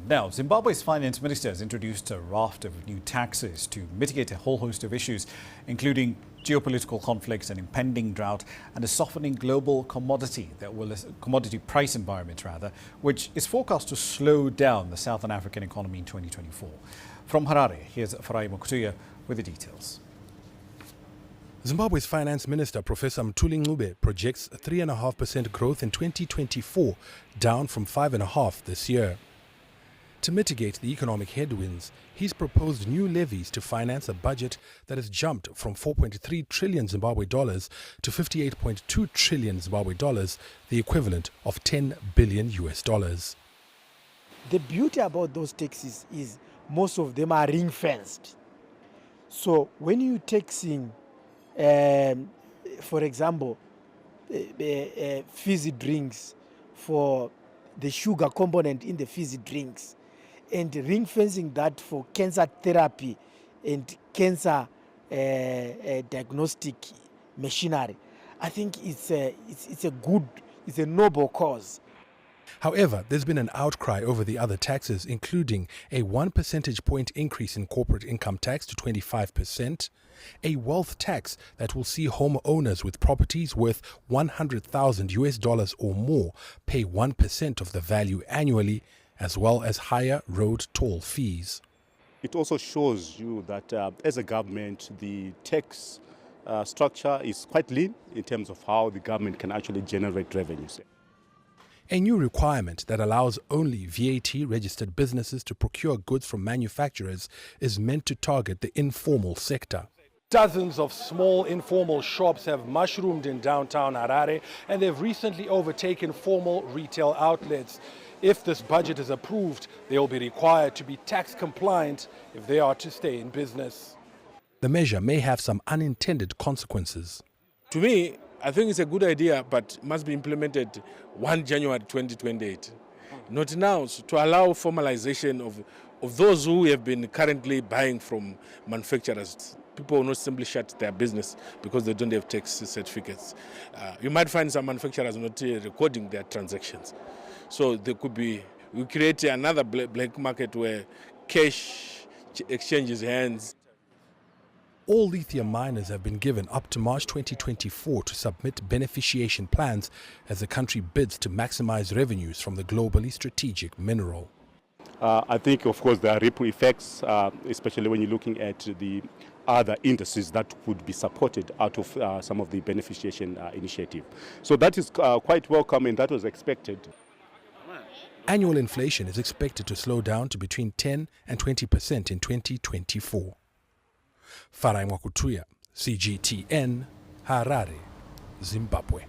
Now, Zimbabwe's finance minister has introduced a raft of new taxes to mitigate a whole host of issues, including geopolitical conflicts, an impending drought, and a softening global commodity price environment, which is forecast to slow down the Southern African economy in 2024. From Harare, here's Ncube with the details. Zimbabwe's finance minister, Professor Mthuli Ncube, projects a 3.5% growth in 2024, down from 5.5% this year. To mitigate the economic headwinds, he's proposed new levies to finance a budget that has jumped from 4.3 trillion Zimbabwe dollars to 58.2 trillion Zimbabwe dollars, the equivalent of $10 billion US. The beauty about those taxes is most of them are ring-fenced. So when you're taxing, for example, fizzy drinks, for the sugar component in the fizzy drinks, and ring fencing that for cancer therapy and cancer diagnostic machinery, I think it's a noble cause. However, there's been an outcry over the other taxes, including a 1 percentage point increase in corporate income tax to 25%, a wealth tax that will see homeowners with properties worth $100,000 US or more pay 1% of the value annually, as well as higher road toll fees. It also shows you that as a government, the tax structure is quite lean in terms of how the government can actually generate revenues. A new requirement that allows only VAT-registered businesses to procure goods from manufacturers is meant to target the informal sector. Dozens of small informal shops have mushroomed in downtown Harare, and they've recently overtaken formal retail outlets. If this budget is approved, they will be required to be tax compliant if they are to stay in business. The measure may have some unintended consequences. To me, I think it's a good idea, but must be implemented 1 January 2028. Not now, so to allow formalization of those who have been currently buying from manufacturers. People will not simply shut their business because they don't have tax certificates. You might find some manufacturers not recording their transactions. So there could be, we create another black market where cash exchanges hands. All lithium miners have been given up to March 2024 to submit beneficiation plans as the country bids to maximize revenues from the globally strategic mineral. I think, of course, there are ripple effects, especially when you're looking at the other industries that would be supported out of some of the beneficiation initiative. So that is quite welcome, and that was expected. Annual inflation is expected to slow down to between 10% and 20% in 2024. Ncube, CGTN, Harare, Zimbabwe.